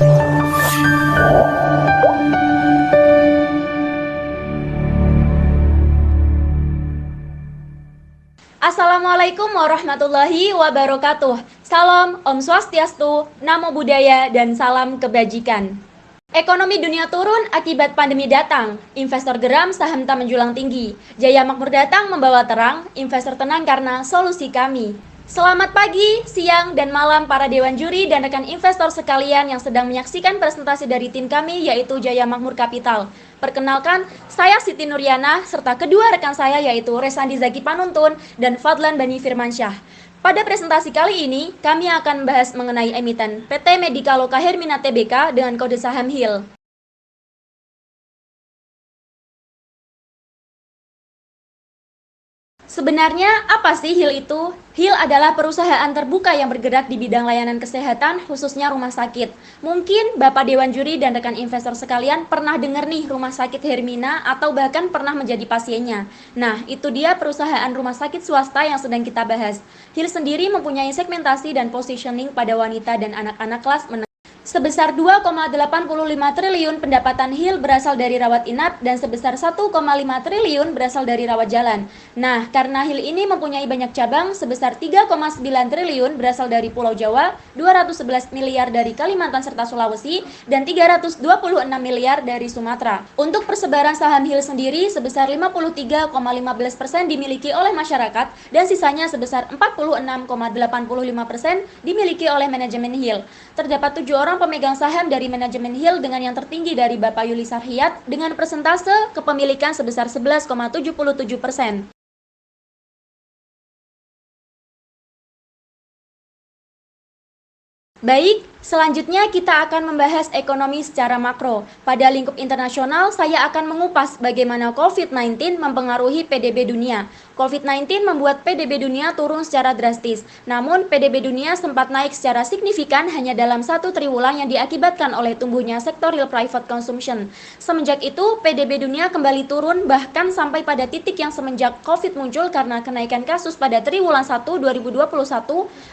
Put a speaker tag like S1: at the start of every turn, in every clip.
S1: Assalamualaikum warahmatullahi wabarakatuh. Salam Om Swastiastu, Namo Buddhaya, dan salam kebajikan. Ekonomi dunia turun akibat pandemi datang. Investor geram, saham tak menjulang tinggi. Jaya Makmur datang membawa terang, investor tenang karena solusi kami. Selamat pagi, siang, dan malam para dewan juri dan rekan investor sekalian yang sedang menyaksikan presentasi dari tim kami yaitu Jaya Makmur Capital. Perkenalkan, saya Siti Nuryana serta kedua rekan saya yaitu Resandi Zaki Panuntun dan Fadlan Bani Firmansyah. Pada presentasi kali ini, kami akan membahas mengenai emiten PT Medika Loka Hermina Tbk dengan kode saham HIL. Sebenarnya apa sih HIL itu? HIL adalah perusahaan terbuka yang bergerak di bidang layanan kesehatan, khususnya rumah sakit. Mungkin Bapak Dewan Juri dan rekan investor sekalian pernah dengar nih rumah sakit Hermina atau bahkan pernah menjadi pasiennya. Nah, itu dia perusahaan rumah sakit swasta yang sedang kita bahas. HIL sendiri mempunyai segmentasi dan positioning pada wanita dan anak-anak kelas menengah. Sebesar 2,85 triliun pendapatan HIL berasal dari rawat inap dan sebesar 1,5 triliun berasal dari rawat jalan. Nah, karena HIL ini mempunyai banyak cabang, sebesar 3,9 triliun berasal dari Pulau Jawa, 211 miliar dari Kalimantan serta Sulawesi, dan 326 miliar dari Sumatera. Untuk persebaran saham HIL sendiri, sebesar 53,15% dimiliki oleh masyarakat dan sisanya sebesar 46,85% dimiliki oleh manajemen HIL. Terdapat 7 orang pemegang saham dari manajemen HIL dengan yang tertinggi dari Bapak Yuli Sarhiyat dengan persentase kepemilikan sebesar 11,77%. Baik, selanjutnya kita akan membahas ekonomi secara makro. Pada lingkup internasional, saya akan mengupas bagaimana COVID-19 mempengaruhi PDB dunia. COVID-19 membuat PDB dunia turun secara drastis. Namun, PDB dunia sempat naik secara signifikan hanya dalam 1 triwulan yang diakibatkan oleh tumbuhnya sektor real private consumption. Semenjak itu, PDB dunia kembali turun bahkan sampai pada titik yang semenjak COVID muncul karena kenaikan kasus pada triwulan 1 2021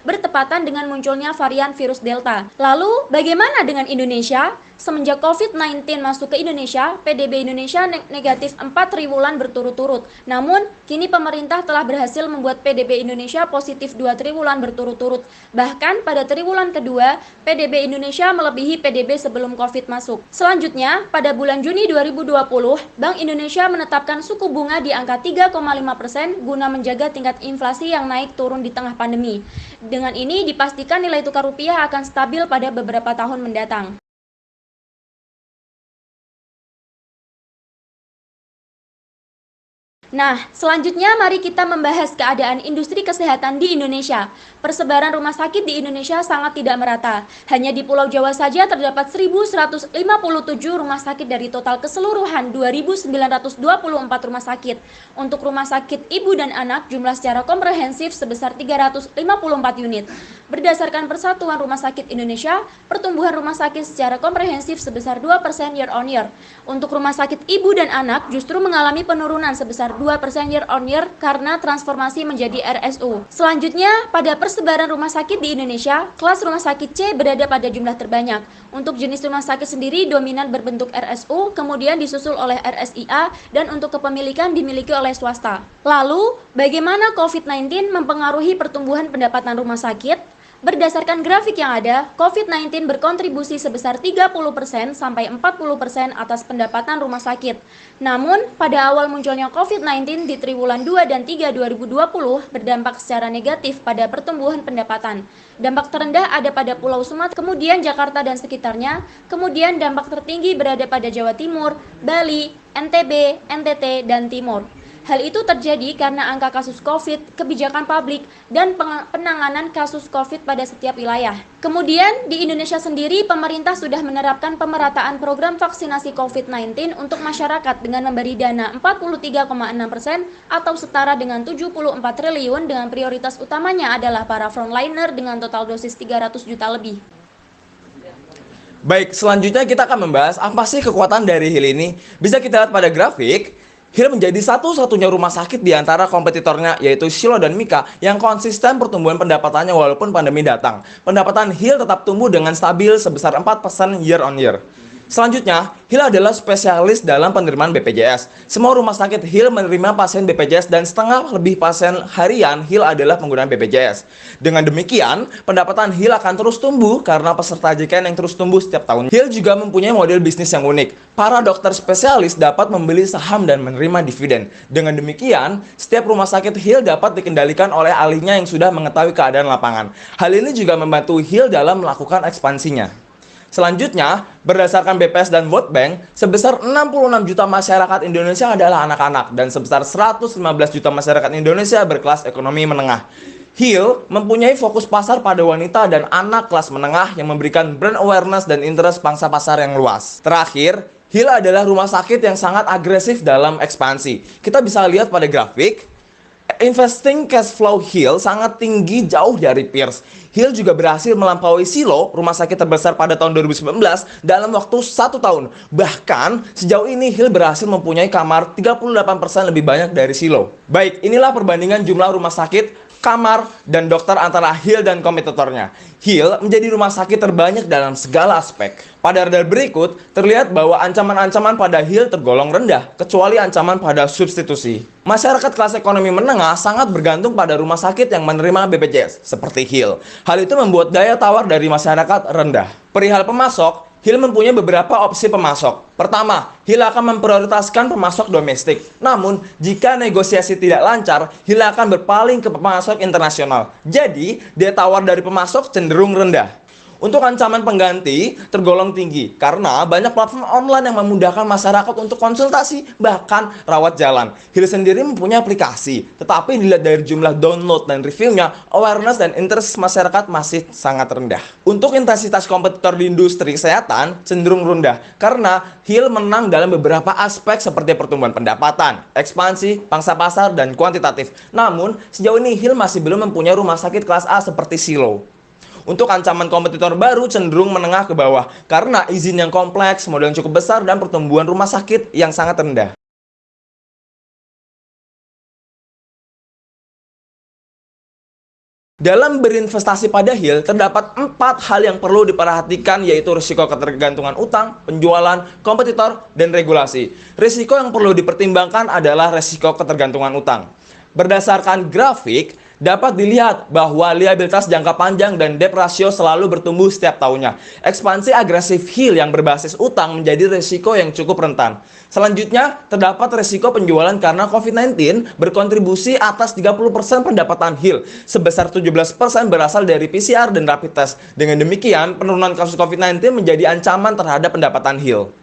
S1: bertepatan dengan munculnya varian virus Delta. Lalu, bagaimana dengan Indonesia? Semenjak COVID-19 masuk ke Indonesia, PDB Indonesia negatif 4 triwulan berturut-turut. Namun, kini pemerintah telah berhasil membuat PDB Indonesia positif 2 triwulan berturut-turut. Bahkan pada triwulan kedua, PDB Indonesia melebihi PDB sebelum COVID masuk. Selanjutnya, pada bulan Juni 2020, Bank Indonesia menetapkan suku bunga di angka 3,5% guna menjaga tingkat inflasi yang naik turun di tengah pandemi. Dengan ini dipastikan nilai tukar rupiah akan stabil pada beberapa tahun mendatang. Nah, selanjutnya mari kita membahas keadaan industri kesehatan di Indonesia. Persebaran rumah sakit di Indonesia sangat tidak merata. Hanya di Pulau Jawa saja terdapat 1.157 rumah sakit dari total keseluruhan 2.924 rumah sakit. Untuk rumah sakit ibu dan anak, jumlah secara komprehensif sebesar 354 unit. Berdasarkan Persatuan Rumah Sakit Indonesia, pertumbuhan rumah sakit secara komprehensif sebesar 2% year on year. Untuk rumah sakit ibu dan anak justru mengalami penurunan sebesar 2% year on year karena transformasi menjadi RSU. Selanjutnya, pada persebaran rumah sakit di Indonesia, kelas rumah sakit C berada pada jumlah terbanyak. Untuk jenis rumah sakit sendiri dominan berbentuk RSU, kemudian disusul oleh RSIA, dan untuk kepemilikan dimiliki oleh swasta. Lalu, bagaimana COVID-19 mempengaruhi pertumbuhan pendapatan rumah sakit? Berdasarkan grafik yang ada, COVID-19 berkontribusi sebesar 30% sampai 40% atas pendapatan rumah sakit. Namun, pada awal munculnya COVID-19 di triwulan 2 dan 3 2020 berdampak secara negatif pada pertumbuhan pendapatan. Dampak terendah ada pada Pulau Sumatera, kemudian Jakarta dan sekitarnya, kemudian dampak tertinggi berada pada Jawa Timur, Bali, NTB, NTT, dan Timur. Hal itu terjadi karena angka kasus COVID, kebijakan publik, dan penanganan kasus COVID pada setiap wilayah. Kemudian, di Indonesia sendiri, pemerintah sudah menerapkan pemerataan program vaksinasi COVID-19 untuk masyarakat dengan memberi dana 43,6% atau setara dengan 74 triliun dengan prioritas utamanya adalah para frontliner dengan total dosis 300 juta lebih.
S2: Baik, selanjutnya kita akan membahas apa sih kekuatan dari HIL ini. Bisa kita lihat pada grafik. Hill menjadi satu-satunya rumah sakit di antara kompetitornya, yaitu Shiloh dan Mika, yang konsisten pertumbuhan pendapatannya walaupun pandemi datang. Pendapatan Hill tetap tumbuh dengan stabil sebesar 4% year on year. Selanjutnya, Hill adalah spesialis dalam penerimaan BPJS. Semua rumah sakit Hill menerima pasien BPJS dan setengah lebih pasien harian Hill adalah pengguna BPJS. Dengan demikian, pendapatan Hill akan terus tumbuh karena peserta JKN yang terus tumbuh setiap tahun. Hill juga mempunyai model bisnis yang unik. Para dokter spesialis dapat membeli saham dan menerima dividen. Dengan demikian, setiap rumah sakit Hill dapat dikendalikan oleh ahlinya yang sudah mengetahui keadaan lapangan. Hal ini juga membantu Hill dalam melakukan ekspansinya. Selanjutnya, berdasarkan BPS dan World Bank, sebesar 66 juta masyarakat Indonesia adalah anak-anak dan sebesar 115 juta masyarakat Indonesia berkelas ekonomi menengah. Hill mempunyai fokus pasar pada wanita dan anak kelas menengah yang memberikan brand awareness dan interest pangsa pasar yang luas. Terakhir, Hill adalah rumah sakit yang sangat agresif dalam ekspansi. Kita bisa lihat pada grafik, investing cash flow Hill sangat tinggi jauh dari peers. Hill juga berhasil melampaui Shiloh, rumah sakit terbesar pada tahun 2019, dalam waktu 1 tahun. Bahkan, sejauh ini Hill berhasil mempunyai kamar 38% lebih banyak dari Shiloh. Baik, inilah perbandingan jumlah rumah sakit, kamar, dan dokter antara Hill dan kompetitornya. Hill menjadi rumah sakit terbanyak dalam segala aspek. Pada radar berikut, terlihat bahwa ancaman-ancaman pada Hill tergolong rendah, kecuali ancaman pada substitusi. Masyarakat kelas ekonomi menengah sangat bergantung pada rumah sakit yang menerima BPJS, seperti Hill. Hal itu membuat daya tawar dari masyarakat rendah. Perihal pemasok, Hill mempunyai beberapa opsi pemasok. Pertama, Hill akan memprioritaskan pemasok domestik. Namun, jika negosiasi tidak lancar, Hill akan berpaling ke pemasok internasional. Jadi, daya tawar dari pemasok cenderung rendah. Untuk ancaman pengganti tergolong tinggi karena banyak platform online yang memudahkan masyarakat untuk konsultasi bahkan rawat jalan. Hill sendiri mempunyai aplikasi, tetapi dilihat dari jumlah download dan reviewnya, awareness dan interest masyarakat masih sangat rendah. Untuk intensitas kompetitor di industri kesehatan cenderung rendah karena Hill menang dalam beberapa aspek seperti pertumbuhan pendapatan, ekspansi, pangsa pasar, dan kuantitatif. Namun, sejauh ini Hill masih belum mempunyai rumah sakit kelas A seperti Shiloh. Untuk ancaman kompetitor baru cenderung menengah ke bawah karena izin yang kompleks, modal yang cukup besar, dan pertumbuhan rumah sakit yang sangat rendah. Dalam berinvestasi pada Hill, terdapat 4 hal yang perlu diperhatikan, yaitu risiko ketergantungan utang, penjualan, kompetitor, dan regulasi. Risiko yang perlu dipertimbangkan adalah risiko ketergantungan utang. Berdasarkan grafik, dapat dilihat bahwa liabilitas jangka panjang dan debt ratio selalu bertumbuh setiap tahunnya. Ekspansi agresif Hill yang berbasis utang menjadi risiko yang cukup rentan. Selanjutnya, terdapat risiko penjualan karena COVID-19 berkontribusi atas 30% pendapatan Hill. Sebesar 17% berasal dari PCR dan rapid test. Dengan demikian, penurunan kasus COVID-19 menjadi ancaman terhadap pendapatan Hill.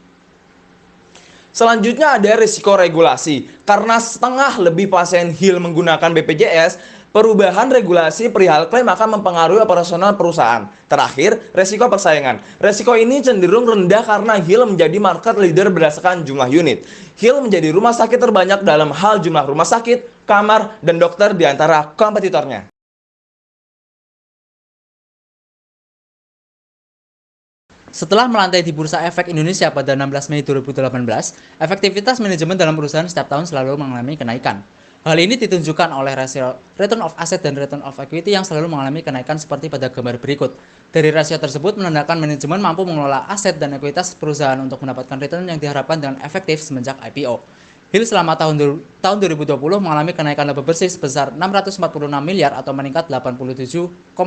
S2: Selanjutnya ada risiko regulasi. Karena setengah lebih pasien Hill menggunakan BPJS, perubahan regulasi perihal klaim akan mempengaruhi operasional perusahaan. Terakhir, risiko persaingan. Risiko ini cenderung rendah karena Hill menjadi market leader berdasarkan jumlah unit. Hill menjadi rumah sakit terbanyak dalam hal jumlah rumah sakit, kamar, dan dokter di antara kompetitornya.
S3: Setelah melantai di Bursa Efek Indonesia pada 16 Mei 2018, efektivitas manajemen dalam perusahaan setiap tahun selalu mengalami kenaikan. Hal ini ditunjukkan oleh rasio return of asset dan return of equity yang selalu mengalami kenaikan seperti pada gambar berikut. Dari rasio tersebut menandakan manajemen mampu mengelola aset dan ekuitas perusahaan untuk mendapatkan return yang diharapkan dengan efektif semenjak IPO. Hill selama tahun 2020 mengalami kenaikan laba bersih sebesar 646 miliar atau meningkat 87,73%.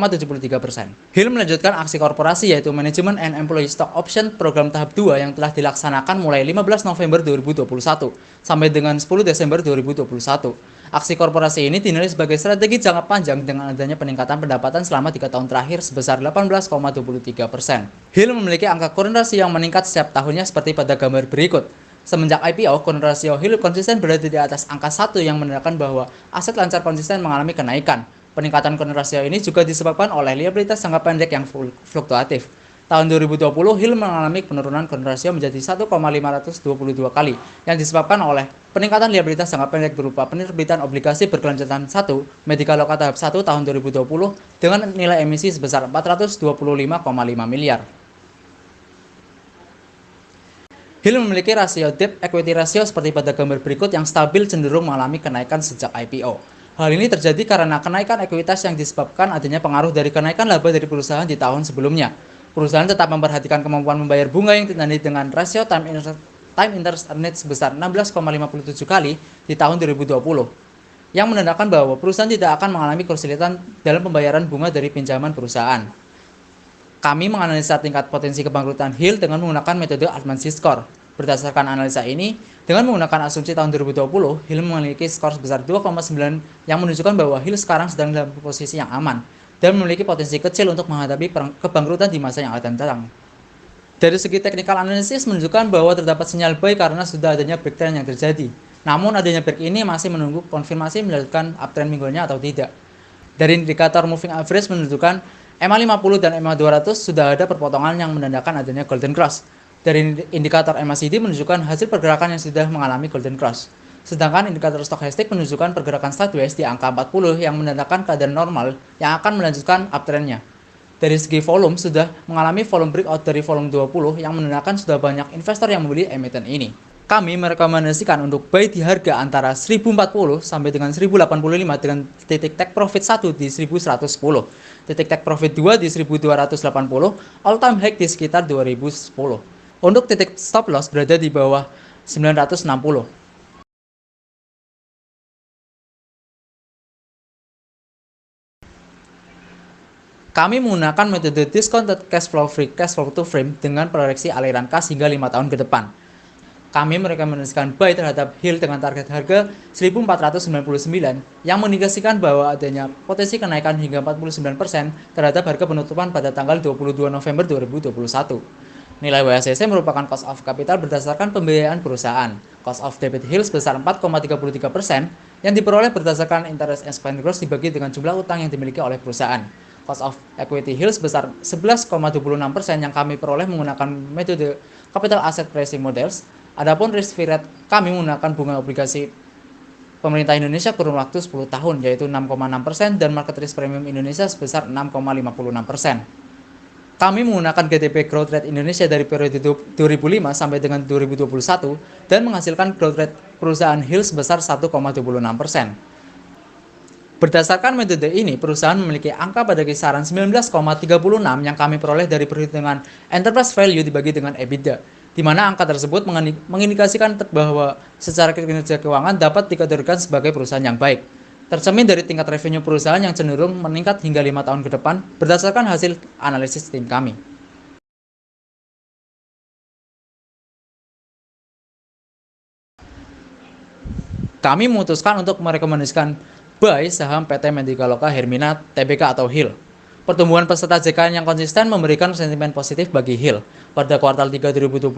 S3: Hill melanjutkan aksi korporasi yaitu Management and Employee Stock Option program tahap 2 yang telah dilaksanakan mulai 15 November 2021 sampai dengan 10 Desember 2021. Aksi korporasi ini dinilai sebagai strategi jangka panjang dengan adanya peningkatan pendapatan selama 3 tahun terakhir sebesar 18,23%. Hill memiliki angka current ratio yang meningkat setiap tahunnya seperti pada gambar berikut. Semenjak IPO, current ratio Hill konsisten berada di atas angka 1 yang menandakan bahwa aset lancar konsisten mengalami kenaikan. Peningkatan current ratio ini juga disebabkan oleh liabilitas jangka pendek yang fluktuatif. Tahun 2020, Hill mengalami penurunan current ratio menjadi 1,522 kali yang disebabkan oleh peningkatan liabilitas jangka pendek berupa penerbitan obligasi berkelanjutan 1 Medikaloka tahap 1 tahun 2020 dengan nilai emisi sebesar 425,5 miliar. Hill memiliki rasio debt equity ratio seperti pada gambar berikut yang stabil cenderung mengalami kenaikan sejak IPO. Hal ini terjadi karena kenaikan ekuitas yang disebabkan adanya pengaruh dari kenaikan laba dari perusahaan di tahun sebelumnya. Perusahaan tetap memperhatikan kemampuan membayar bunga yang ditandai dengan rasio time interest earned sebesar 16,57 kali di tahun 2020, yang menandakan bahwa perusahaan tidak akan mengalami kesulitan dalam pembayaran bunga dari pinjaman perusahaan. Kami menganalisa tingkat potensi kebangkrutan Hill dengan menggunakan metode Altman score. Berdasarkan analisa ini, dengan menggunakan asumsi tahun 2020, Hill memiliki skor sebesar 2,9 yang menunjukkan bahwa Hill sekarang sedang dalam posisi yang aman dan memiliki potensi kecil untuk menghadapi kebangkrutan di masa yang akan datang. Dari segi technical analysis menunjukkan bahwa terdapat sinyal buy karena sudah adanya breakdown yang terjadi. Namun adanya break ini masih menunggu konfirmasi melanjutkan uptrend mingguannya atau tidak. Dari indikator moving average menunjukkan MA50 dan MA200 sudah ada perpotongan yang menandakan adanya golden cross. Dari indikator MACD menunjukkan hasil pergerakan yang sudah mengalami golden cross. Sedangkan indikator stochastic menunjukkan pergerakan sideways di angka 40 yang menandakan keadaan normal yang akan melanjutkan uptrendnya. Dari segi volume sudah mengalami volume breakout dari volume 20 yang menandakan sudah banyak investor yang membeli emiten ini. Kami merekomendasikan untuk buy di harga antara 1040 sampai dengan 1085 dengan titik take profit 1 di 1110, titik take profit 2 di 1280, all time high di sekitar 2010. Untuk titik stop loss berada di bawah 960. Kami menggunakan metode discounted cash flow free cash flow to frame dengan proyeksi aliran kas hingga 5 tahun ke depan. Kami merekomendasikan buy terhadap Hill dengan target harga 1499 yang mengindikasikan bahwa adanya potensi kenaikan hingga 49% terhadap harga penutupan pada tanggal 22 November 2021. Nilai WACC merupakan cost of capital berdasarkan pembiayaan perusahaan. Cost of debit Hill sebesar 4,33% yang diperoleh berdasarkan interest expense gross dibagi dengan jumlah utang yang dimiliki oleh perusahaan. Cost of equity Hill sebesar 11,26% yang kami peroleh menggunakan metode capital asset pricing models. Adapun risk free rate kami menggunakan bunga obligasi pemerintah Indonesia kurun waktu 10 tahun yaitu 6,6% dan market risk premium Indonesia sebesar 6,56%. Kami menggunakan GDP Growth Rate Indonesia dari periode 2005 sampai dengan 2021 dan menghasilkan growth rate perusahaan Hill sebesar 1,26%. Berdasarkan metode ini, perusahaan memiliki angka pada kisaran 19,36 yang kami peroleh dari perhitungan enterprise value dibagi dengan EBITDA, di mana angka tersebut mengindikasikan bahwa secara kinerja keuangan dapat dikategorikan sebagai perusahaan yang baik. Tercermin dari tingkat revenue perusahaan yang cenderung meningkat hingga 5 tahun ke depan berdasarkan hasil analisis tim kami. Kami memutuskan untuk merekomendasikan buy saham PT Medikaloka Hermina Tbk atau Hill. Pertumbuhan peserta JKN yang konsisten memberikan sentimen positif bagi Hill. Pada kuartal 3 2021,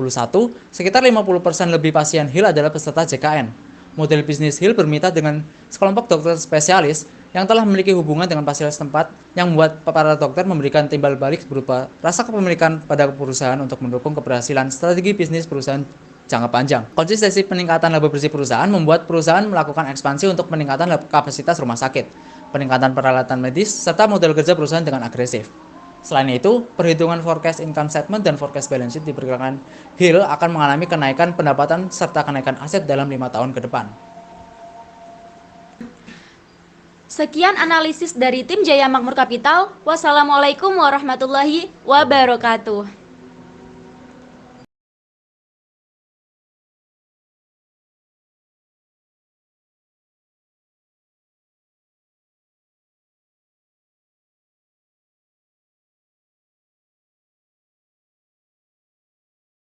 S3: sekitar 50% lebih pasien Hill adalah peserta JKN. Model bisnis Hill bermitra dengan sekelompok dokter spesialis yang telah memiliki hubungan dengan fasilitas tempat yang membuat para dokter memberikan timbal balik berupa rasa kepemilikan pada perusahaan untuk mendukung keberhasilan strategi bisnis perusahaan jangka panjang. Konsistensi peningkatan laba bersih perusahaan membuat perusahaan melakukan ekspansi untuk peningkatan kapasitas rumah sakit, peningkatan peralatan medis, serta model kerja perusahaan dengan agresif. Selain itu, perhitungan forecast income statement dan forecast balance sheet diperkirakan Hill akan mengalami kenaikan pendapatan serta kenaikan aset dalam 5 tahun ke depan.
S1: Sekian analisis dari tim Jaya Makmur Capital. Wassalamualaikum warahmatullahi wabarakatuh.